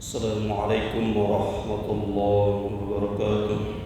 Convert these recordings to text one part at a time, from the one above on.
Assalamualaikum warahmatullahi wabarakatuh.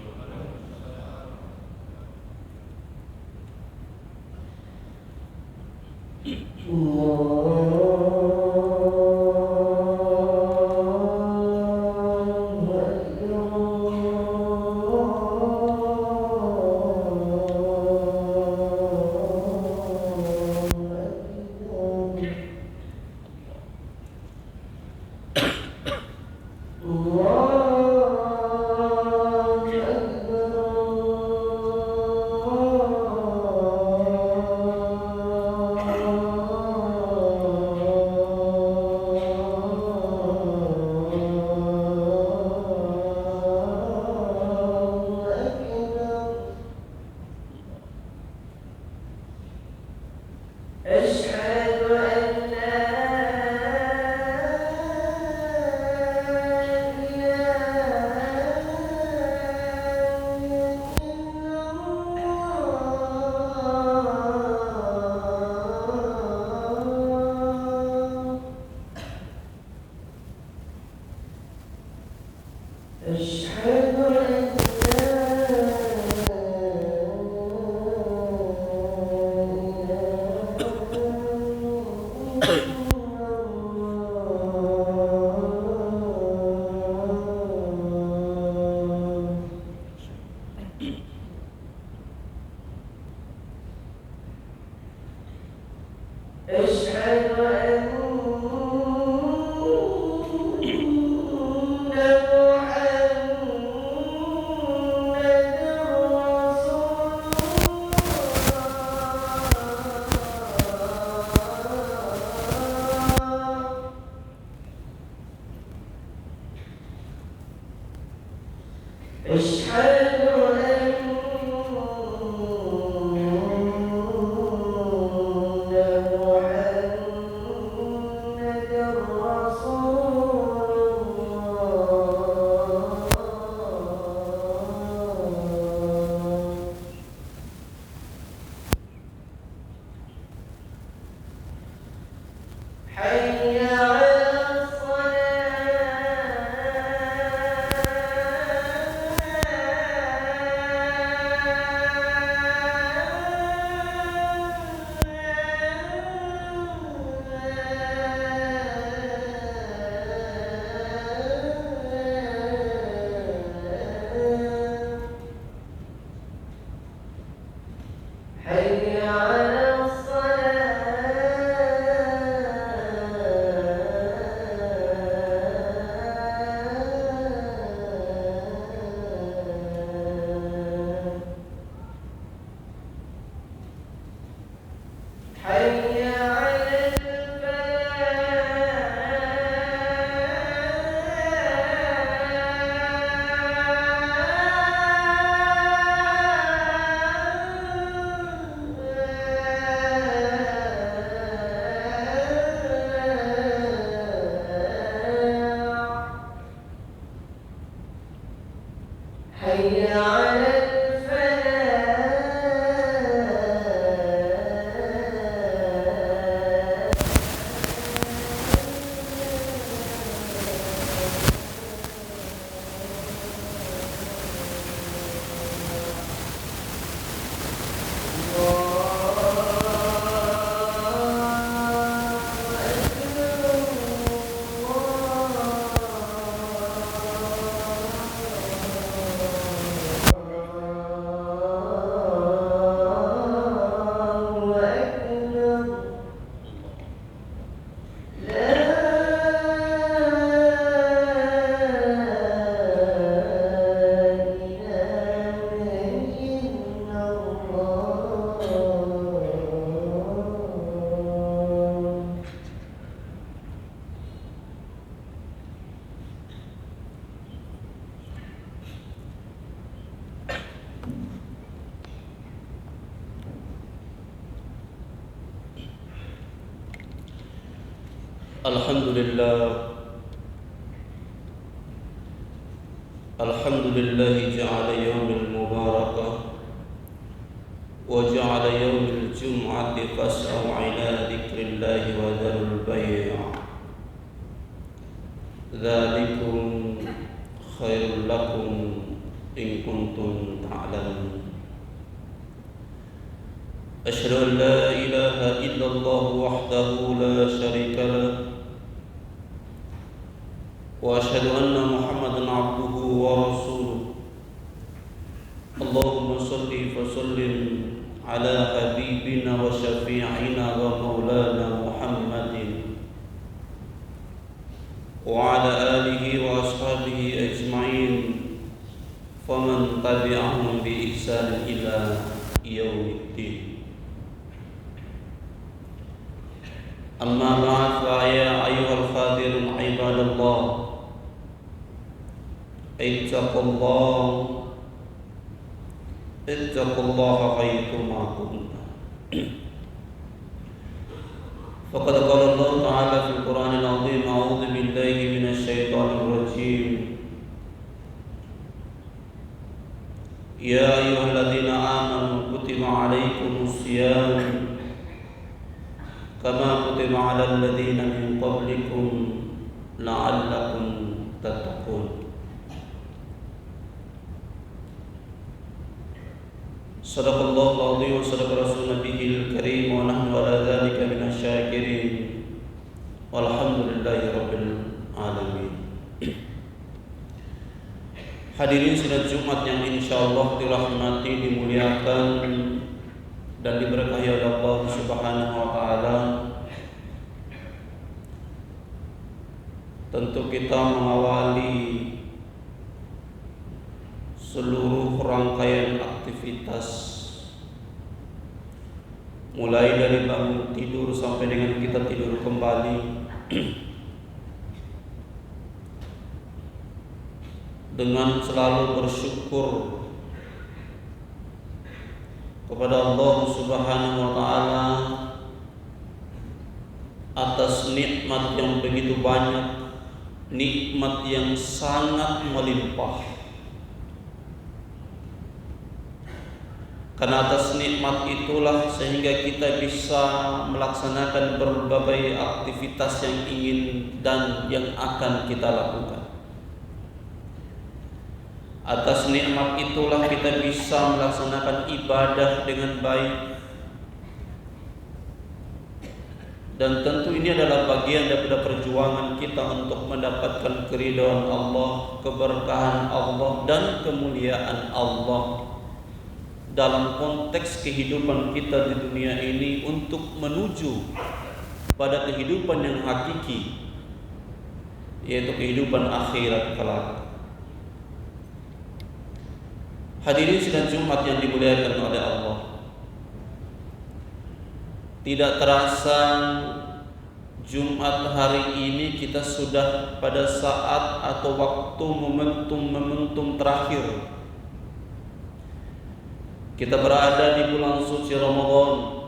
Alhamdulillah ja'ala yawmil mubarakah wa ja'ala yawmil jum'ati fas'au ila dzikrillahi wa dzarul bai'. ذلكم خير لكم إن كنتم تعلمون أشهد أن لا إله إلا الله وحده لا شريك له وأشهد أن محمدا عبده ورسوله اللهم صل وسلم على حبيبنا وشفيعنا ومولانا محمد وعلى آله وأصحابه أجمعين فمن تبعهم بإحسان إلى يوم الدين أما بعد فيا أيها الحاضرون عباد الله اتقوا الله حيثما كنتم فقد قال الله تعالى في القرآن العظيم أعوذ بالله من الشيطان الرجيم يا أيها الذين آمنوا كتب عليكم الصيام كما كتب على الذين من قبلكم لعلكم تتقون صدق الله العظيم وصدق رسول نبيه الكريم ونحن على ذلك من الشاكرين والحمد لله رب العالمين. Hadirin sidang Jumat yang insyaallah dirahmati, dimuliakan dan diberkahi oleh Allah Subhanahu wa taala. Tentu kita mengawali seluruh rangkaian aktivitas mulai dari bangun tidur sampai dengan kita tidur kembali dengan selalu bersyukur kepada Allah Subhanahu wa taala atas nikmat yang begitu banyak, nikmat yang sangat melimpah. Karena atas nikmat itulah sehingga kita bisa melaksanakan berbagai aktivitas yang ingin dan yang akan kita lakukan. Atas nikmat itulah kita bisa melaksanakan ibadah dengan baik. Dan tentu ini adalah bagian daripada perjuangan kita untuk mendapatkan keridhaan Allah, keberkahan Allah dan kemuliaan Allah dalam konteks kehidupan kita di dunia ini untuk menuju pada kehidupan yang hakiki, yaitu kehidupan akhirat kelak. Hadirin sidang Jumat yang dimuliakan oleh Allah, tidak terasa Jumat hari ini kita sudah pada saat atau waktu momentum terakhir. Kita berada di bulan suci Ramadan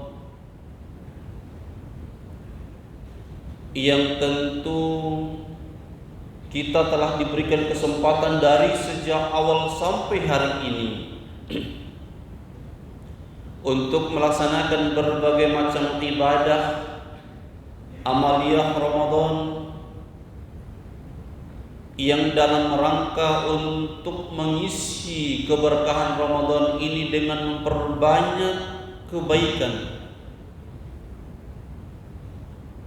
yang tentu kita telah diberikan kesempatan dari sejak awal sampai hari ini untuk melaksanakan berbagai macam ibadah amaliyah Ramadan yang dalam rangka untuk mengisi keberkahan Ramadan ini dengan memperbanyak kebaikan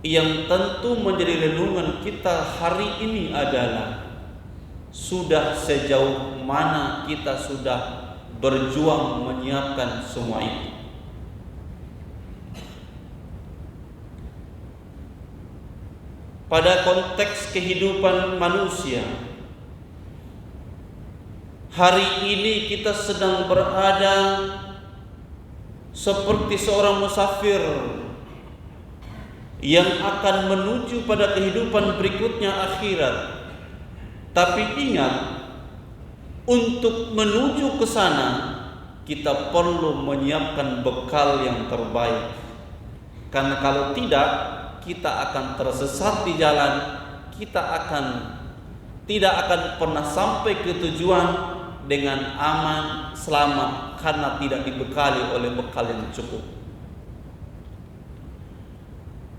yang tentu menjadi renungan kita hari ini adalah sudah sejauh mana kita sudah berjuang menyiapkan semua itu. Pada konteks kehidupan manusia, hari ini kita sedang berada seperti seorang musafir yang akan menuju pada kehidupan berikutnya akhirat. Tapi ingat, untuk menuju ke sana kita perlu menyiapkan bekal yang terbaik. Karena kalau tidak, kita akan tersesat di jalan, kita tidak akan pernah sampai ke tujuan dengan aman, selamat, karena tidak dibekali oleh bekal yang cukup.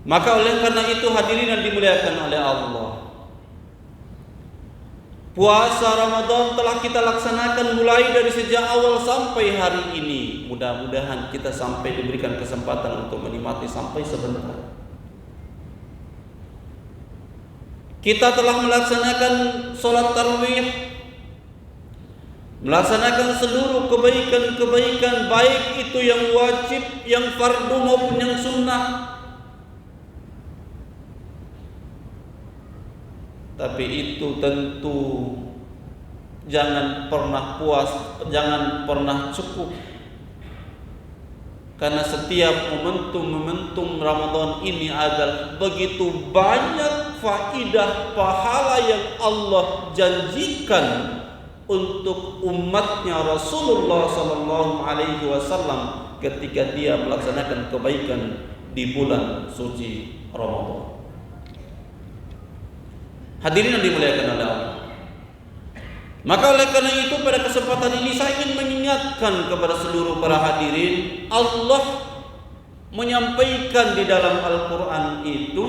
Maka oleh karena itu hadirin yang dimuliakan oleh Allah, Puasa Ramadan telah kita laksanakan mulai dari sejak awal sampai hari ini. Mudah-mudahan kita sampai diberikan kesempatan untuk menikmati sampai sebentar. Kita telah melaksanakan sholat tarawih, melaksanakan seluruh kebaikan-kebaikan, baik itu yang wajib, yang fardu maupun yang sunnah. Tapi itu tentu jangan pernah puas, jangan pernah cukup. Karena setiap momentum Ramadan ini adalah begitu banyak faidah pahala yang Allah janjikan untuk umatnya Rasulullah SAW ketika dia melaksanakan kebaikan di bulan suci Ramadan. Hadirin yang dimuliakan oleh Allah. Maka oleh karena itu pada kesempatan ini saya ingin mengingatkan kepada seluruh para hadirin, Allah menyampaikan di dalam Al-Quran itu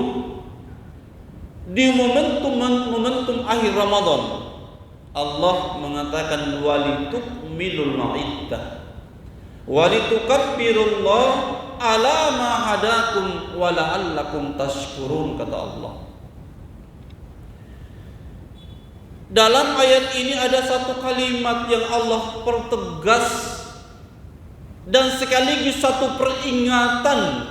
di momentum akhir Ramadan. Allah mengatakan walitukmilul iddah walitukabbirullaha ala ma hadakum wa la'allakum tashkurun, kata Allah. Dalam ayat ini ada satu kalimat yang Allah pertegas dan sekaligus satu peringatan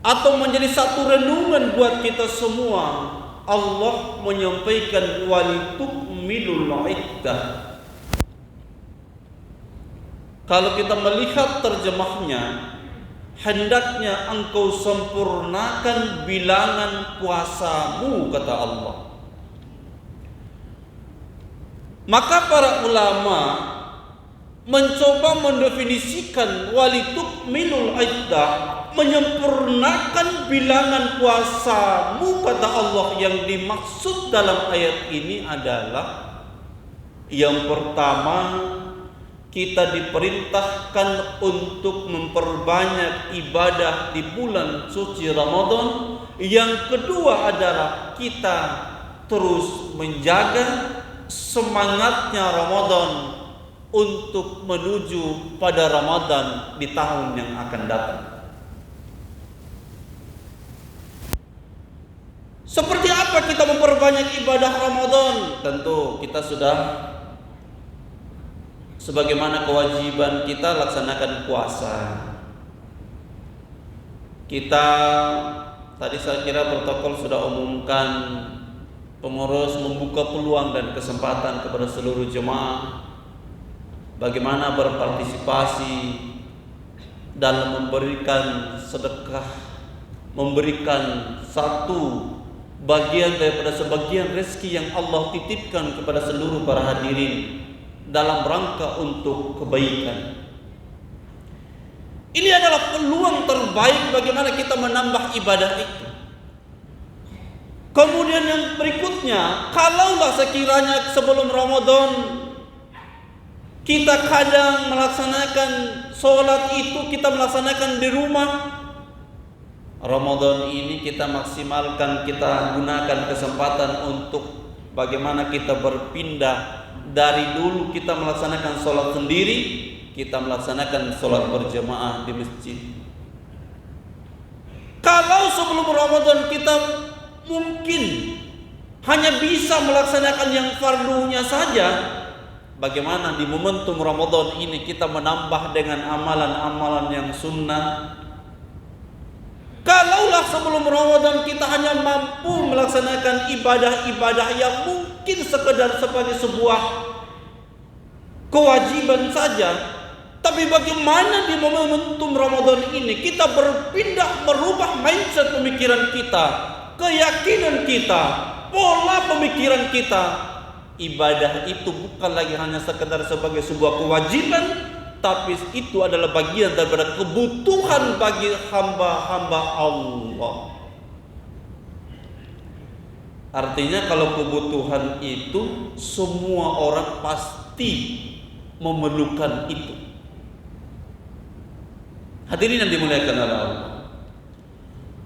atau menjadi satu renungan buat kita semua. Allah menyampaikan walitukmilul iddah. Kalau kita melihat terjemahnya, hendaknya engkau sempurnakan bilangan puasamu, kata Allah. Maka para ulama mencoba mendefinisikan walitukmilul iddah, menyempurnakan bilangan puasamu, kata Allah. Yang dimaksud dalam ayat ini adalah yang pertama, kita diperintahkan untuk memperbanyak ibadah di bulan suci Ramadan. Yang kedua adalah kita terus menjaga semangatnya Ramadan untuk menuju pada Ramadan di tahun yang akan datang. Seperti apa kita memperbanyak ibadah Ramadan? Tentu kita sudah, sebagaimana kewajiban kita, laksanakan puasa. Kita tadi saya kira protokol sudah umumkan, pengurus membuka peluang dan kesempatan kepada seluruh jemaah bagaimana berpartisipasi dalam memberikan sedekah, memberikan satu bagian daripada sebagian rezeki yang Allah titipkan kepada seluruh para hadirin dalam rangka untuk kebaikan. Ini adalah peluang terbaik bagaimana kita menambah ibadah itu. Kemudian yang berikutnya, kalaulah sekiranya sebelum Ramadan kita kadang melaksanakan sholat itu kita melaksanakan di rumah, Ramadan ini kita maksimalkan, kita gunakan kesempatan untuk bagaimana kita berpindah dari dulu kita melaksanakan sholat sendiri, kita melaksanakan sholat berjamaah di masjid. Kalau sebelum Ramadan kita mungkin hanya bisa melaksanakan yang fardunya saja, bagaimana di momentum Ramadan ini kita menambah dengan amalan-amalan yang sunnah. Kalaulah sebelum Ramadan kita hanya mampu melaksanakan ibadah-ibadah yang mungkin sekedar sebagai sebuah kewajiban saja, tapi bagaimana di momentum Ramadan ini kita berpindah, merubah mindset pemikiran kita, keyakinan kita, pola pemikiran kita. Ibadah itu bukan lagi hanya sekedar sebagai sebuah kewajiban, tapi itu adalah bagian daripada kebutuhan bagi hamba-hamba Allah. Artinya kalau kebutuhan itu semua orang pasti memerlukan itu. Hadirin yang dimuliakan oleh Allah.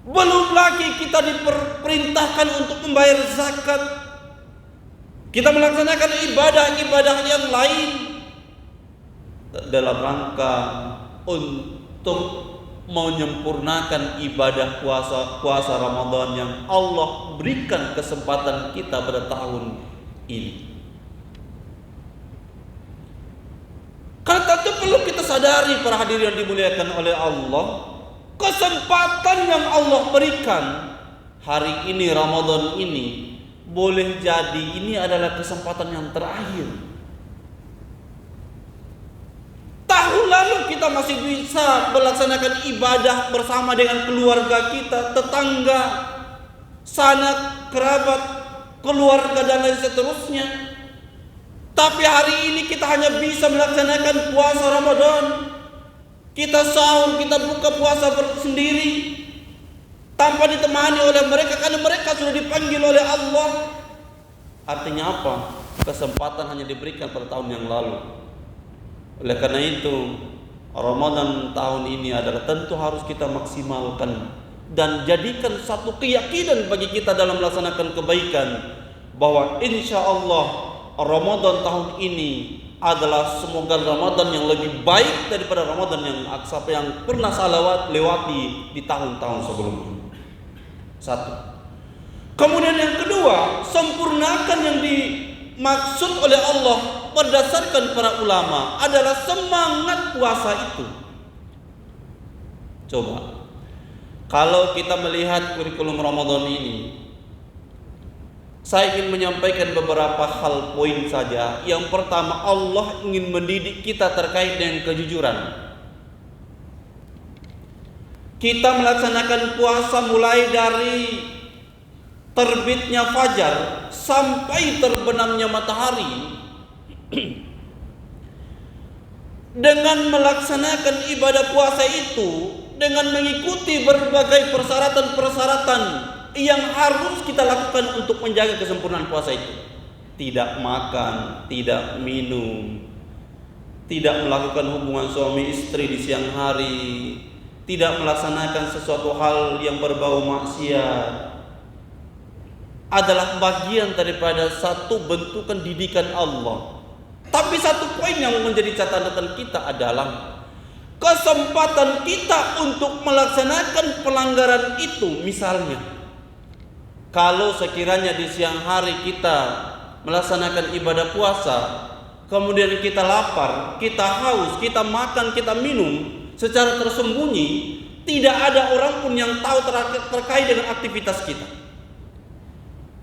Belum lagi kita diperintahkan untuk membayar zakat. Kita melaksanakan ibadah-ibadah yang lain dalam rangka untuk menyempurnakan ibadah puasa Ramadan yang Allah berikan kesempatan kita pada tahun ini. Karena tentu perlu kita sadari para hadirin yang dimuliakan oleh Allah, kesempatan yang Allah berikan hari ini, Ramadan ini, boleh jadi ini adalah kesempatan yang terakhir. Tahun lalu kita masih bisa melaksanakan ibadah bersama dengan keluarga kita, tetangga, sanak, kerabat, keluarga dan lain seterusnya. Tapi hari ini kita hanya bisa melaksanakan puasa Ramadan. Kita sahur, kita buka puasa sendiri tanpa ditemani oleh mereka karena mereka sudah dipanggil oleh Allah. Artinya apa? Kesempatan hanya diberikan pada tahun yang lalu. Oleh karena itu, Ramadan tahun ini adalah tentu harus kita maksimalkan dan jadikan satu keyakinan bagi kita dalam melaksanakan kebaikan bahwa insya Allah Ramadan tahun ini adalah semoga Ramadan yang lebih baik daripada Ramadan yang pernah saya lewati di tahun-tahun sebelumnya. Satu. Kemudian yang kedua, sempurnakan yang dimaksud oleh Allah berdasarkan para ulama adalah semangat puasa itu. Coba, kalau kita melihat kurikulum Ramadan ini, saya ingin menyampaikan beberapa hal poin saja. Yang pertama, Allah ingin mendidik kita terkait dengan kejujuran. Kita melaksanakan puasa mulai dari terbitnya fajar sampai terbenamnya matahari. Dengan melaksanakan ibadah puasa itu, dengan mengikuti berbagai persyaratan-persyaratan yang harus kita lakukan untuk menjaga kesempurnaan puasa itu. Tidak makan, tidak minum, tidak melakukan hubungan suami istri di siang hari, tidak melaksanakan sesuatu hal yang berbau maksiat, adalah bagian daripada satu bentukan didikan Allah. Tapi satu poin yang menjadi catatan kita adalah kesempatan kita untuk melaksanakan pelanggaran itu. Misalnya, kalau sekiranya di siang hari kita melaksanakan ibadah puasa, kemudian kita lapar, kita haus, kita makan, kita minum secara tersembunyi, tidak ada orang pun yang tahu terkait dengan aktivitas kita.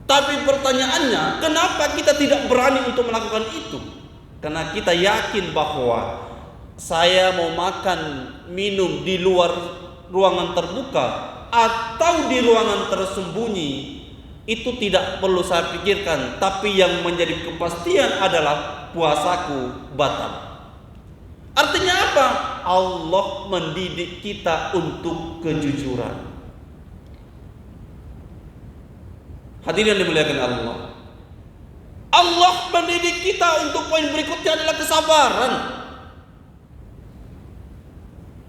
Tapi pertanyaannya, kenapa kita tidak berani untuk melakukan itu? Karena kita yakin bahwa saya mau makan, minum di luar ruangan terbuka atau di ruangan tersembunyi, itu tidak perlu saya pikirkan. Tapi yang menjadi kepastian adalah puasaku batal. Artinya apa? Allah mendidik kita untuk kejujuran. Hadirin dimuliakan Allah. Allah mendidik kita untuk poin berikutnya adalah kesabaran.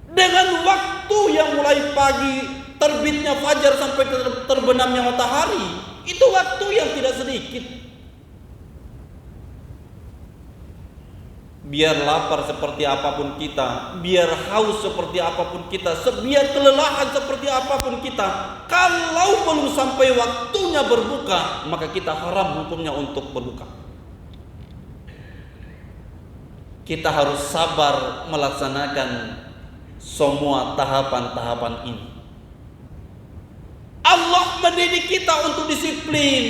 Dengan waktu yang mulai pagi terbitnya fajar sampai terbenamnya matahari, itu waktu yang tidak sedikit. Biar lapar seperti apapun kita, biar haus seperti apapun kita, biar kelelahan seperti apapun kita, kalau belum sampai waktunya berbuka, maka kita haram hukumnya untuk berbuka. Kita harus sabar melaksanakan semua tahapan-tahapan ini. Allah mendidik kita untuk disiplin.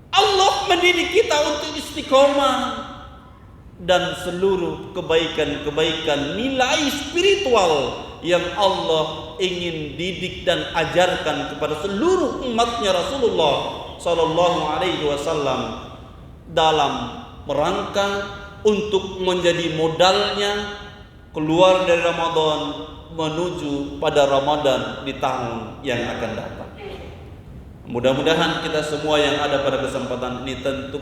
Allah mendidik kita untuk istiqomah. Dan seluruh kebaikan-kebaikan nilai spiritual yang Allah ingin didik dan ajarkan kepada seluruh umatnya Rasulullah Sallallahu Alaihi Wasallam dalam rangka untuk menjadi modalnya keluar dari Ramadan menuju pada Ramadan di tahun yang akan datang. Mudah-mudahan kita semua yang ada pada kesempatan ini, tentu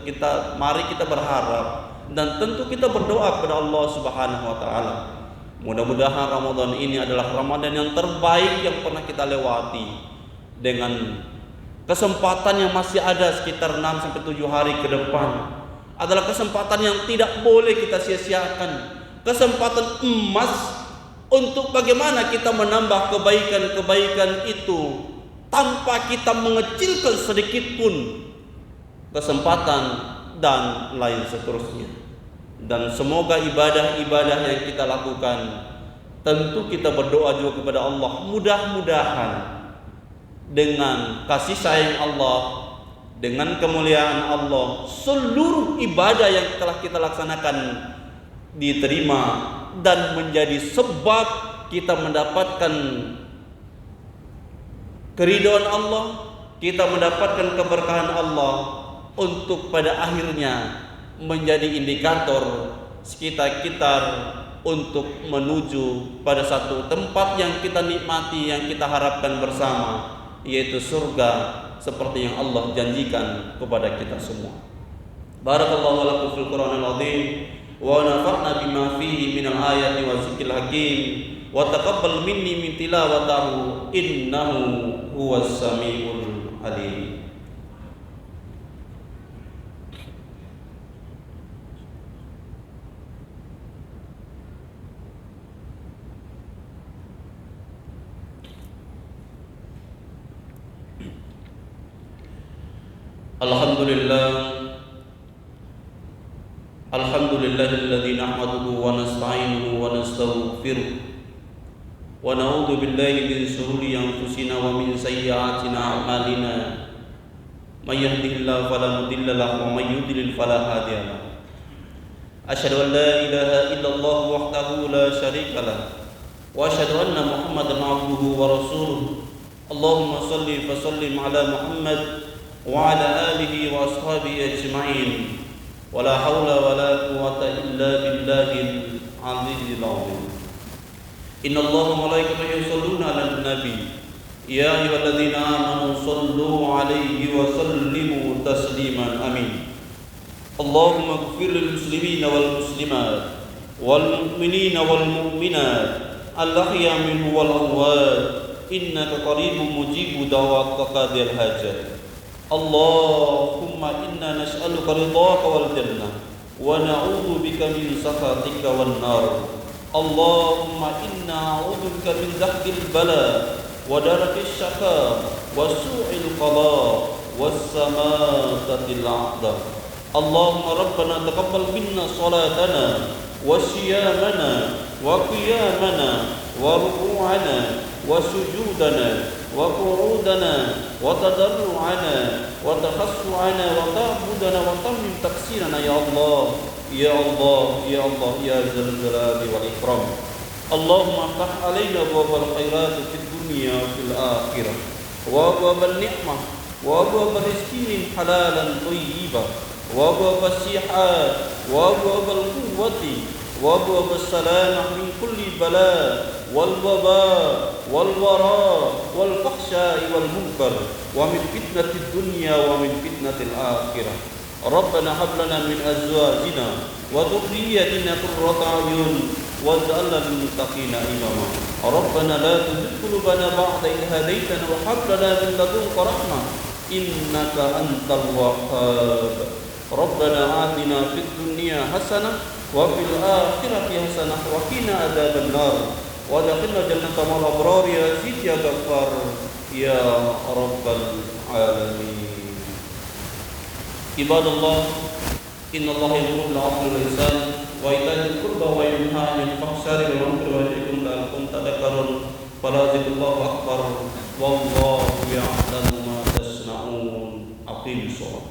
mari kita berharap dan tentu kita berdoa kepada Allah Subhanahu wa taala. Mudah-mudahan Ramadan ini adalah Ramadan yang terbaik yang pernah kita lewati, dengan kesempatan yang masih ada sekitar 6-7 hari ke depan adalah kesempatan yang tidak boleh kita sia-siakan. Kesempatan emas untuk bagaimana kita menambah kebaikan-kebaikan itu tanpa kita mengecilkan sedikit pun kesempatan dan lain seterusnya. Dan semoga ibadah-ibadah yang kita lakukan, tentu kita berdoa juga kepada Allah, mudah-mudahan dengan kasih sayang Allah, dengan kemuliaan Allah, seluruh ibadah yang telah kita laksanakan diterima dan menjadi sebab kita mendapatkan keridhaan Allah, kita mendapatkan keberkahan Allah, untuk pada akhirnya menjadi indikator sekitar untuk menuju pada satu tempat yang kita nikmati, yang kita harapkan bersama, yaitu surga seperti yang Allah janjikan kepada kita semua. Barakallahu lakum fil Qur'anil azim wa nafa'na bima fihi minal ayati wa zikril hakim wa taqabbal minni min tilawatihi innahu huwas samiul alim. Alhamdulillahilladzi nahmaduhu wa nasta'inuhu wa nastaghfiruh wa na'udzu billahi min shururi anfusina wa min sayyi'ati a'malina. May yahdihillahu fala mudilla lahu wa may yudlil fala hadiya lahu. Asyhadu an la ilaha illallah wahdahu la syarika lahu wa asyhadu anna Muhammadan 'abduhu wa rasuluh. Allahumma shalli wa sallim ala Muhammad wa ala alihi wa ashabihi ajma'in. Wala haula wala quwwata illa billahil aliyyil azim. Innallaha wa malaikatahu yusholluna 'alan nabi. Ya ayyuhalladzina amanu shallu 'alaihi wa sallimu tasliman. Amin. Allahumma ighfir lil muslimina wal muslimat wal mu'minina wal mu'minat al-ahya minhum wal amwat innaka qaribun mujibud da'wat qadil hajat. Allahumma inna nas'aluka ridhaka wal jannah wa na'udzu bika min sakhatika wan nar. Allahumma inna a'udzu bika min zahdil bala wa darakis syaka wa su'il qada was samatatil a'dha. Allahumma rabbana taqabbal minna salatana wa siyamana wa qiyamana wa ruku'ana wa sujudana wa qu'udana wa tadarru'ana wa takhassu'ana wa ta'budana wa tammim taksirana ya Allah ya Allah ya Allah ya zal jalali wal ikram. Allahumma aftah alaina abwaabal khairat fid dunya fil akhirah wa abwaabal ni'mah wa abwaabal rizqi halalan thayyiban wa abwaabas sihat wa abwaabal quwwati wa abwaabas salamah min kulli bala wal waba wal wara wal fahsya'i wal munkar wa min fitnatid dunya wa min fitnatil akhirah. Rabbana hab lana min azwajina wa dhurriyyatina qurrata a'yun waj'alna lil muttaqina imama. Rabbana la tuzigh qulubana ba'da idh hadaytana wa hab lana min ladunka rahmah innaka antal wahhab. Rabbana atina fid dunya hasanah wa fil akhirati hasanah wa qina adzaban nar. Wa adkhilna jannata ma'al abrar ya Aziz ya Ghaffar ya rabbal alamin. Ibadallah, innallaha ya'muru bil 'adli wal ihsan wa ita'i dzil qurba wa yanha 'anil fahsya'i wal munkari wa ya'idhukum la'allakum tadhakkarun. Faladzikrullahi akbar wallahu ya'lamu ma tasna'un. Aqimus shalah.